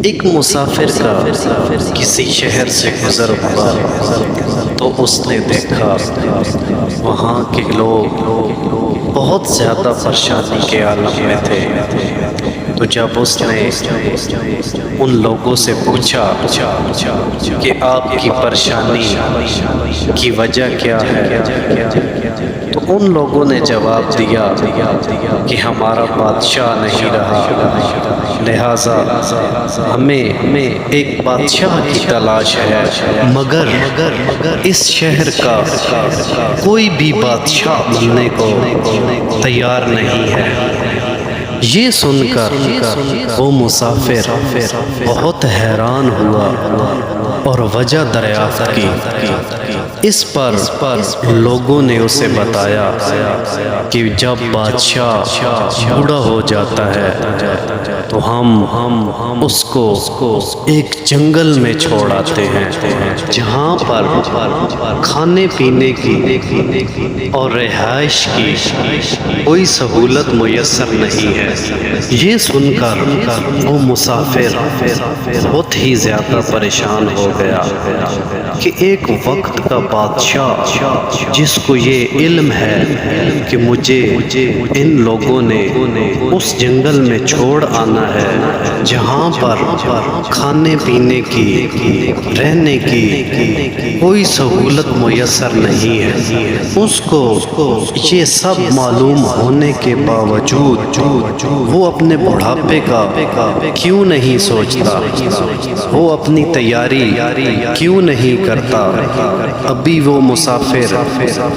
ایک مسافر کا کسی شہر سے گزر ہوا تو اس نے دیکھا وہاں کے لوگ بہت زیادہ پریشانی کے عالم میں تھے۔ تو جب اس نے ان لوگوں سے پوچھا کہ آپ کی پریشانی کی وجہ کیا ہے، تو ان لوگوں نے جواب دیا کہ ہمارا بادشاہ نہیں رہا، لہٰذا ہمیں ایک بادشاہ کی تلاش ہے، مگر اس شہر کا کوئی بھی بادشاہ بننے کو تیار نہیں ہے۔ یہ سن کر وہ مسافر بہت حیران ہوا اور وجہ دریافت کی۔ اس پر لوگوں نے اسے بتایا کہ جب بادشاہ بوڑھا ہو جاتا ہے تو ہم اس کو ایک جنگل میں چھوڑ آتے ہیں جہاں پر کھانے پینے کی اور رہائش کی کوئی سہولت میسر نہیں ہے۔ یہ سن کر وہ مسافر بہت ہی زیادہ پریشان ہو گیا کہ ایک وقت کا بادشاہ جس کو یہ علم ہے کہ مجھے ان لوگوں نے اس جنگل میں چھوڑ آنا ہے جہاں پر کھانے پینے کی رہنے کی کوئی سہولت میسر نہیں ہے، اس کو یہ سب معلوم ہونے کے باوجود وہ اپنے بڑھاپے کا کیوں نہیں سوچتا، وہ اپنی تیاری کیوں نہیں کرتا؟ ابھی وہ مسافر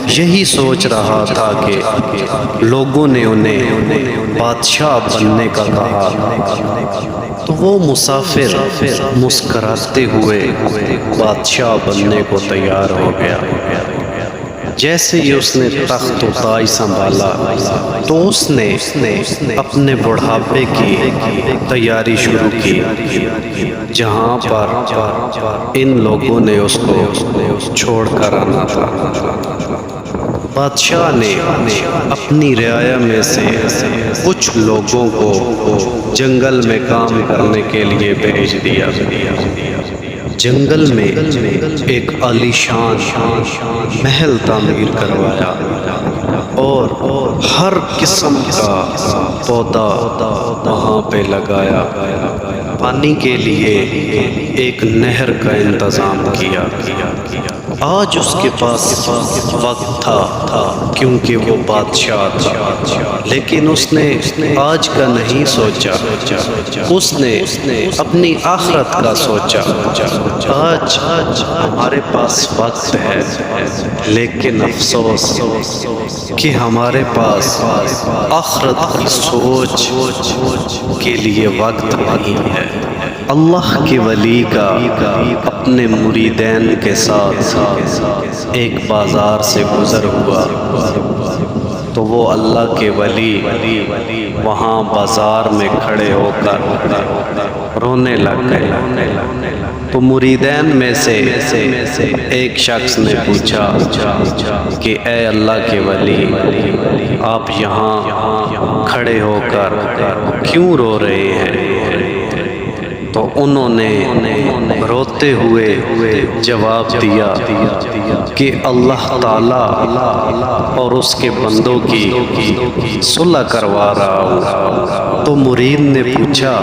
یہی سوچ رہا تھا کہ لوگوں نے انہیں بادشاہ بننے کا کہا، تو وہ مسافر مسکراتے ہوئے بادشاہ بننے کو تیار ہو گیا۔ جیسے ہی اس نے تخت و تاج سنبھالا تو اس نے اپنے بڑھاپے کی تیاری شروع کی، جہاں پر ان لوگوں نے اس کو چھوڑ کر آنا تھا۔ بادشاہ نے اپنی رعایا میں سے کچھ لوگوں کو جنگل میں کام کرنے کے لیے بھیج دیا۔ جنگل میں ایک عالی شان محل تعمیر کروایا اور ہر قسم کا پودا وہاں پہ لگایا، پانی کے لیے ایک نہر کا انتظام کیا۔ آج اس کے پاس وقت تھا کیونکہ وہ بادشاہ تھا، لیکن اس نے آج کا نہیں سوچا، اس نے اپنی آخرت کا سوچا۔ آج ہمارے پاس وقت ہے لیکن افسوس کہ ہمارے پاس آخرت کی سوچ کے لیے وقت نہیں ہے۔ اللہ کے ولی کا اپنے مریدین کے ساتھ ایک بازار سے گزر ہوا تو وہ اللہ کے ولی وہاں بازار میں کھڑے ہو کر رونے لگ گئے۔ تو مریدین میں سے ایک شخص نے پوچھا کہ اے اللہ کے ولی، آپ یہاں کھڑے ہو کر کیوں رو رہے ہیں؟ تو انہوں نے روتے ہوئے جواب دیا کہ اللہ تعالیٰ اور اس کے بندوں کی صلح کروا رہا ہوں۔ تو مرید نے پوچھا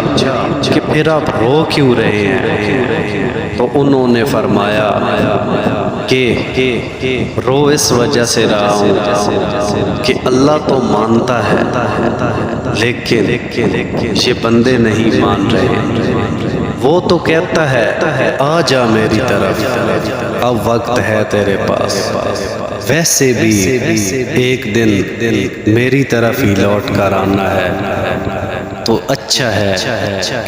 کہ پھر آپ رو کیوں رہے ہیں؟ تو انہوں نے فرمایا کہ رو اس وجہ سے رہا ہوں کہ اللہ تو مانتا ہے لیکن یہ بندے نہیں مان رہے۔ وہ تو کہتا ہے آ جا میری طرف، اب وقت ہے تیرے پاس، ویسے بھی ایک دن میری طرف ہی لوٹ کر آنا ہے، تو اچھا ہے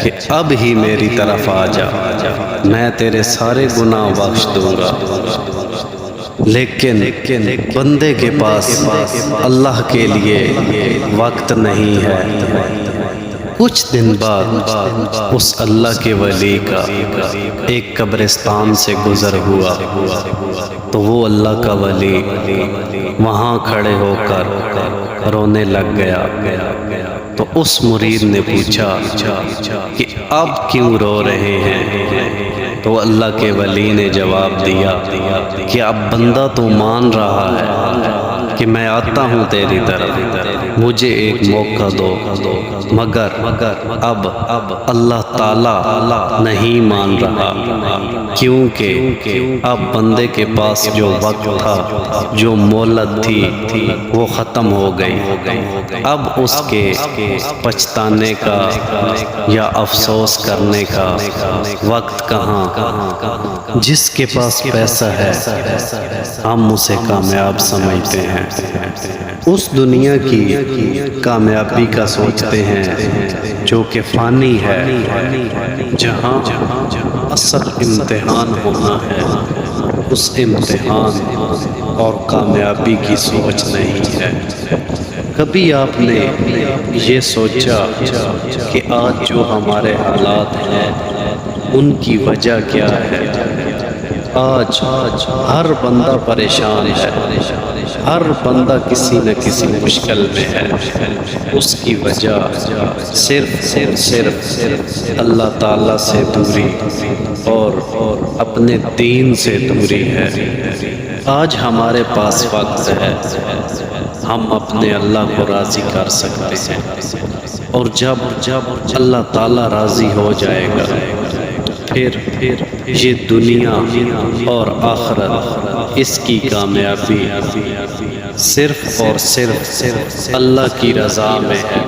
کہ اب ہی میری طرف آ جا، میں تیرے سارے گناہ بخش دوں گا۔ لیکن بندے کے پاس اللہ کے لیے وقت نہیں ہے۔ کچھ دن بعد اس اللہ کے ولی کا ایک قبرستان سے گزر ہوا تو وہ اللہ کا ولی وہاں کھڑے ہو کر رونے لگ گیا۔ تو اس مرید نے پوچھا کہ اب کیوں رو رہے ہیں؟ تو اللہ کے ولی نے جواب دیا کہ اب بندہ تو مان رہا ہے کہ میں آتا ہوں تیری طرف، مجھے ایک موقع دو، مگر اب اللہ تعالی نہیں مان رہا، کیونکہ اب بندے کے پاس جو وقت تھا، جو مہلت تھی، وہ ختم ہو گئی۔ اب اس کے پچھتانے کا یا افسوس کرنے کا وقت کہاں؟ جس کے پاس پیسہ ہے ہم اسے کامیاب سمجھتے ہیں، اس دنیا کی کامیابی کا سوچتے ہیں جو کہ فانی ہے، جہاں اصل امتحان ہونا ہے، اس امتحان اور کامیابی کی سوچ نہیں ہے۔ کبھی آپ نے یہ سوچا کہ آج جو ہمارے حالات ہیں ان کی وجہ کیا ہے؟ آج ہر بندہ پریشان ہے، ہر بندہ کسی نہ کسی مشکل میں ہے، اس کی وجہ صرف اللہ تعالیٰ سے دوری اور اپنے دین سے دوری ہے۔ آج ہمارے پاس وقت ہے، ہم اپنے اللہ کو راضی کر سکتے ہیں، اور جب اللہ تعالیٰ راضی ہو جائے گا پھر یہ دنیا اور آخرت، اس کی کامیابی صرف اور صرف اللہ کی رضا میں ہے۔